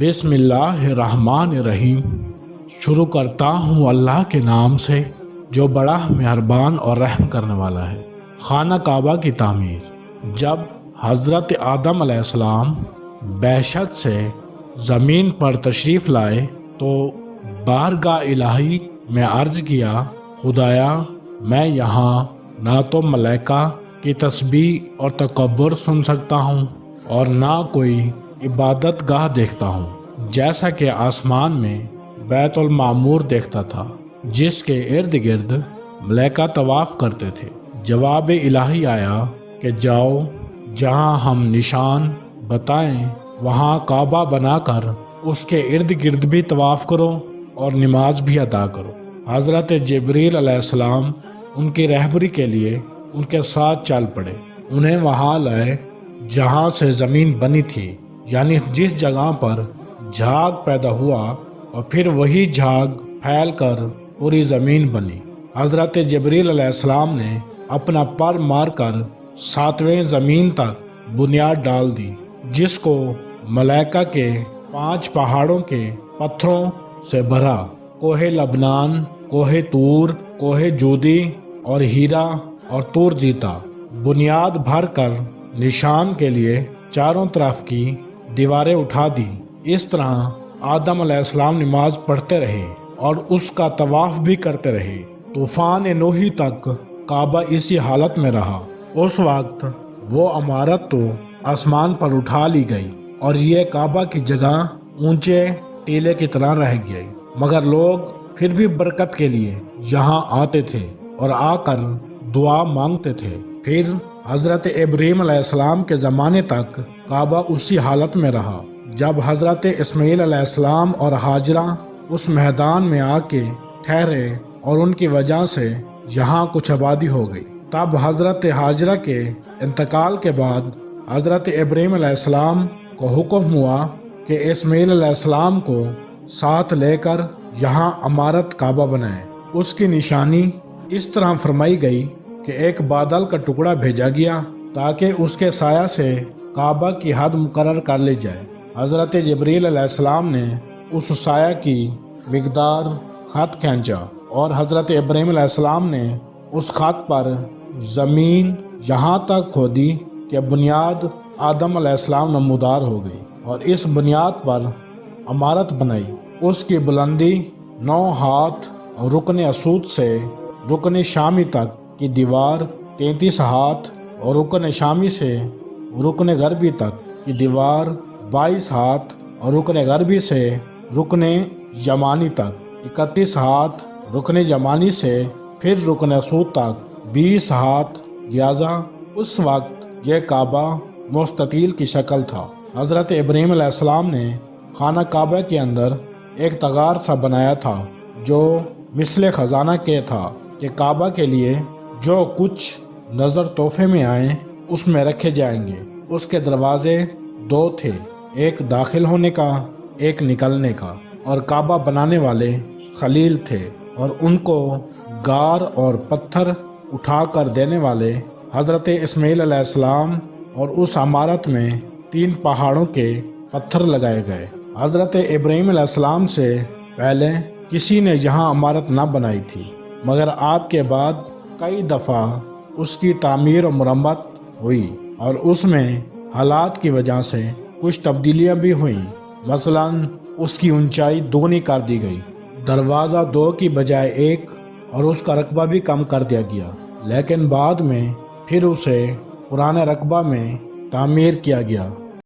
بسم اللہ الرحمن الرحیم۔ شروع کرتا ہوں اللہ کے نام سے جو بڑا مہربان اور رحم کرنے والا ہے۔ خانہ کعبہ کی تعمیر۔ جب حضرت آدم علیہ السلام بحشت سے زمین پر تشریف لائے تو بارگاہ الہی میں عرض کیا، خدایا میں یہاں نہ تو ملائکہ کی تسبیح اور تکبر سن سکتا ہوں اور نہ کوئی عبادت گاہ دیکھتا ہوں، جیسا کہ آسمان میں بیت المعمور دیکھتا تھا جس کے ارد گرد ملائکہ طواف کرتے تھے۔ جواب الہی آیا کہ جاؤ، جہاں ہم نشان بتائیں وہاں کعبہ بنا کر اس کے ارد گرد بھی طواف کرو اور نماز بھی ادا کرو۔ حضرت جبریل علیہ السلام ان کی رہبری کے لیے ان کے ساتھ چل پڑے، انہیں وہاں لائے جہاں سے زمین بنی تھی، یعنی جس جگہ پر جھاگ پیدا ہوا اور پھر وہی جھاگ پھیل کر پوری زمین بنی۔ حضرت جبریل علیہ السلام نے اپنا پر مار کر 7ویں زمین تک بنیاد ڈال دی، جس کو ملائکہ کے 5 پہاڑوں کے پتھروں سے بھرا، کوہ لبنان، کوہ طور، کوہ جودی اور ہیرا اور طور جیتا۔ بنیاد بھر کر نشان کے لیے چاروں طرف کی دیواریں اٹھا دی۔ اس طرح آدم علیہ السلام نماز پڑھتے رہے اور اس کا طواف بھی کرتے رہے۔ طوفان نوحی تک کعبہ اسی حالت میں رہا۔ اس وقت وہ عمارت تو آسمان پر اٹھا لی گئی اور یہ کعبہ کی جگہ اونچے ٹیلے کی طرح رہ گئی، مگر لوگ پھر بھی برکت کے لیے یہاں آتے تھے اور آ کر دعا مانگتے تھے۔ پھر حضرت ابراہیم علیہ السلام کے زمانے تک کعبہ اسی حالت میں رہا۔ جب حضرت اسماعیل علیہ السلام اور ہاجرہ اس میدان میں آ کے ٹھہرے اور ان کی وجہ سے یہاں کچھ آبادی ہو گئی، تب حضرت ہاجرہ کے انتقال کے بعد حضرت ابراہیم علیہ السلام کو حکم ہوا کہ اسماعیل علیہ السلام کو ساتھ لے کر یہاں عمارت کعبہ بنائیں۔ اس کی نشانی اس طرح فرمائی گئی کہ ایک بادل کا ٹکڑا بھیجا گیا تاکہ اس کے سایہ سے کعبہ کی حد مقرر کر لی جائے۔ حضرت جبریل علیہ السلام نے اس سایہ کی مقدار خط کھینچا اور حضرت ابراہیم علیہ السلام نے اس خط پر زمین یہاں تک کھودی کہ بنیاد آدم علیہ السلام نمودار ہو گئی اور اس بنیاد پر عمارت بنائی۔ اس کی بلندی 9 ہاتھ اور رکن اسود سے رکن شامی تک کی دیوار 33 ہاتھ اور رکن شامی سے رکن غربی تک کی دیوار 22 ہاتھ اور رکن غربی سے رکن یمانی تک 31 ہاتھ، رکن یمانی سے پھر رکن اسود تک 20 ہاتھ، لہذا اس وقت یہ کعبہ مستطیل کی شکل تھا۔ حضرت ابراہیم علیہ السلام نے خانہ کعبہ کے اندر ایک تغار سا بنایا تھا جو مثل خزانہ کے تھا کہ کعبہ کے لیے جو کچھ نظر تحفے میں آئیں اس میں رکھے جائیں گے۔ اس کے دروازے 2 تھے، ایک داخل ہونے کا، ایک نکلنے کا، اور کعبہ بنانے والے خلیل تھے اور ان کو گار اور پتھر اٹھا کر دینے والے حضرت اسماعیل علیہ السلام، اور اس عمارت میں 3 پہاڑوں کے پتھر لگائے گئے۔ حضرت ابراہیم علیہ السلام سے پہلے کسی نے یہاں عمارت نہ بنائی تھی، مگر آپ کے بعد کئی دفعہ اس کی تعمیر و مرمت ہوئی اور اس میں حالات کی وجہ سے کچھ تبدیلیاں بھی ہوئیں۔ مثلا اس کی اونچائی 2 کر دی گئی، دروازہ 2 کی بجائے 1، اور اس کا رقبہ بھی کم کر دیا گیا، لیکن بعد میں پھر اسے پرانے رقبہ میں تعمیر کیا گیا۔